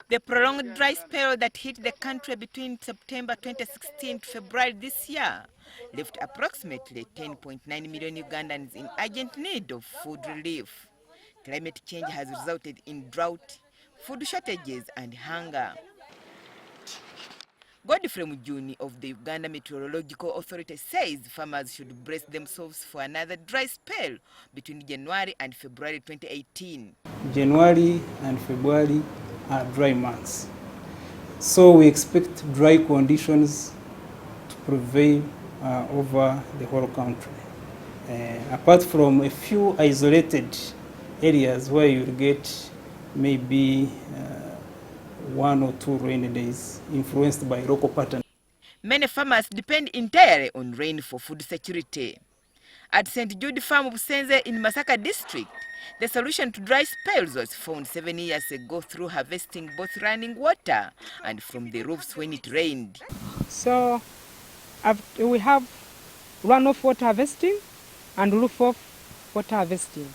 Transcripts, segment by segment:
The prolonged dry spell that hit the country between September 2016 to February this year left approximately 10.9 million Ugandans in urgent need of food relief. Climate change has resulted in drought, food shortages and hunger. Godfrey Mujuni of the Uganda Meteorological Authority says farmers should brace themselves for another dry spell between January and February 2018. January and February are dry months. So we expect dry conditions to prevail over the whole country. Apart from a few isolated areas where you'll get maybe 1 or 2 rainy days influenced by local patterns. Many farmers depend entirely on rain for food security. At St. Jude Farm Busenze in Masaka district, the solution to dry spells was found 7 years ago through harvesting both running water and from the roofs when it rained. So we have runoff water harvesting and roof-off water harvesting.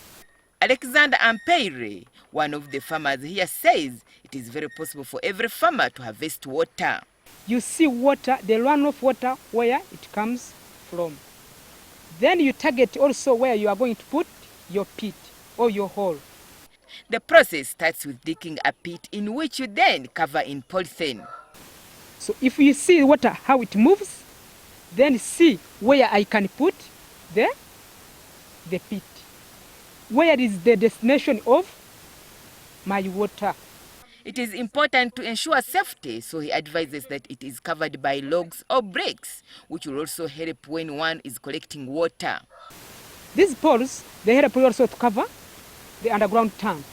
Alexander Ampeire, one of the farmers here, says it is very possible for every farmer to harvest water. You see water, the runoff water, where it comes from. Then you target also where you are going to put your pit or your hole. The process starts with digging a pit in which you then cover in polythene. So if you see water, how it moves, then see where I can put the pit. Where is the destination of my water? It is important to ensure safety, so he advises that it is covered by logs or bricks, which will also help when one is collecting water. These poles, they help also to cover the underground tank.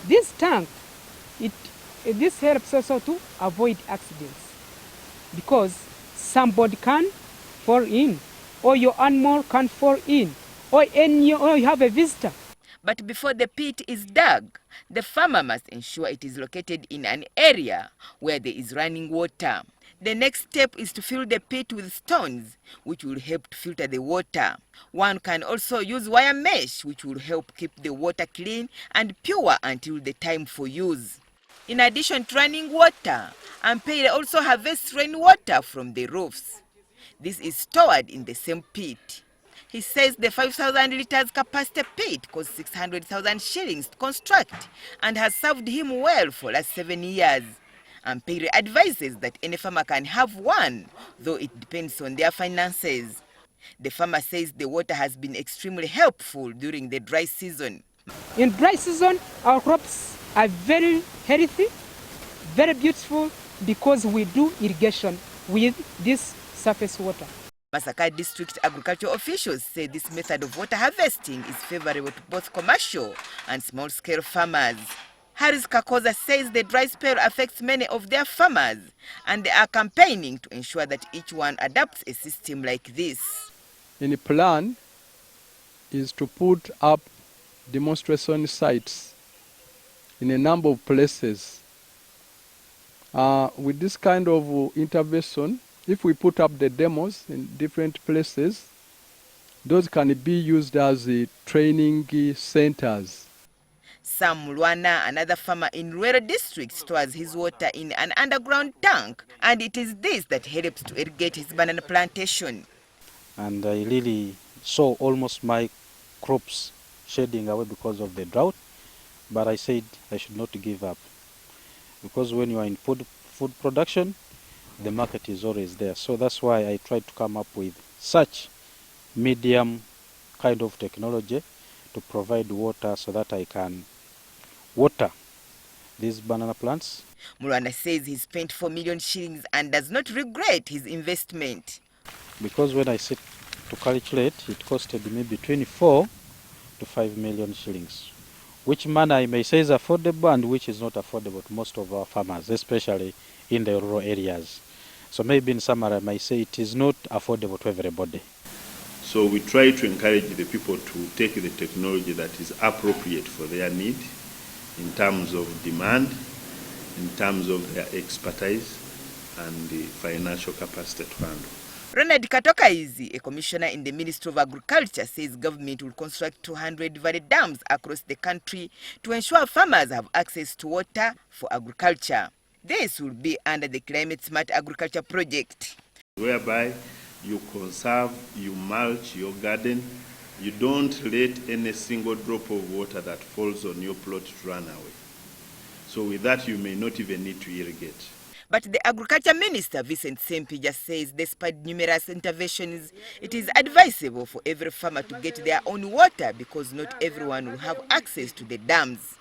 This tank, this helps also to avoid accidents, because somebody can fall in, or your animal can fall in, or you have a visitor. But before the pit is dug, the farmer must ensure it is located in an area where there is running water. The next step is to fill the pit with stones, which will help to filter the water. One can also use wire mesh, which will help keep the water clean and pure until the time for use. In addition to running water, Ampeire also harvests rainwater from the roofs. This is stored in the same pit. He says the 5,000 litres capacity pit cost 600,000 shillings to construct and has served him well for the last 7 years. Ampeire advises that any farmer can have one, though it depends on their finances. The farmer says the water has been extremely helpful during the dry season. In dry season, our crops are very healthy, very beautiful, because we do irrigation with this surface water. Masaka district agricultural officials say this method of water harvesting is favorable to both commercial and small-scale farmers. Harris Kakoza says the dry spell affects many of their farmers, and they are campaigning to ensure that each one adopts a system like this. The plan is to put up demonstration sites in a number of places. With this kind of intervention, if we put up the demos in different places, those can be used as training centers. Sam Luana, another farmer in rural district, stores his water in an underground tank, and it is this that helps to irrigate his banana plantation. And I really saw almost my crops shedding away because of the drought, but I said I should not give up, because when you are in food production, the market is always there. So that's why I tried to come up with such medium kind of technology to provide water so that I can water these banana plants. Mulwana says he spent 4 million shillings and does not regret his investment. Because when I sit to calculate, it costed me between 4 to 5 million shillings, which man I may say is affordable and which is not affordable to most of our farmers, especially in the rural areas. So maybe in summary, I might say it is not affordable to everybody. So we try to encourage the people to take the technology that is appropriate for their need in terms of demand, in terms of their expertise and the financial capacity to handle. Ronald Katokaizi, a commissioner in the Ministry of Agriculture, says government will construct 200 valley dams across the country to ensure farmers have access to water for agriculture. This will be under the Climate Smart Agriculture Project, whereby you conserve, you mulch your garden, you don't let any single drop of water that falls on your plot run away. So with that, you may not even need to irrigate. But the Agriculture Minister, Vincent Sempija, says despite numerous interventions, it is advisable for every farmer to get their own water because not everyone will have access to the dams.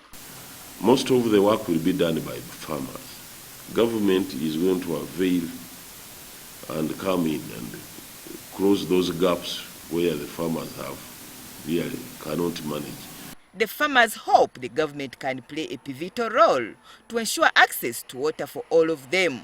Most of the work will be done by the farmers. Government is going to avail and come in and close those gaps where the farmers really cannot manage. The farmers hope the government can play a pivotal role to ensure access to water for all of them.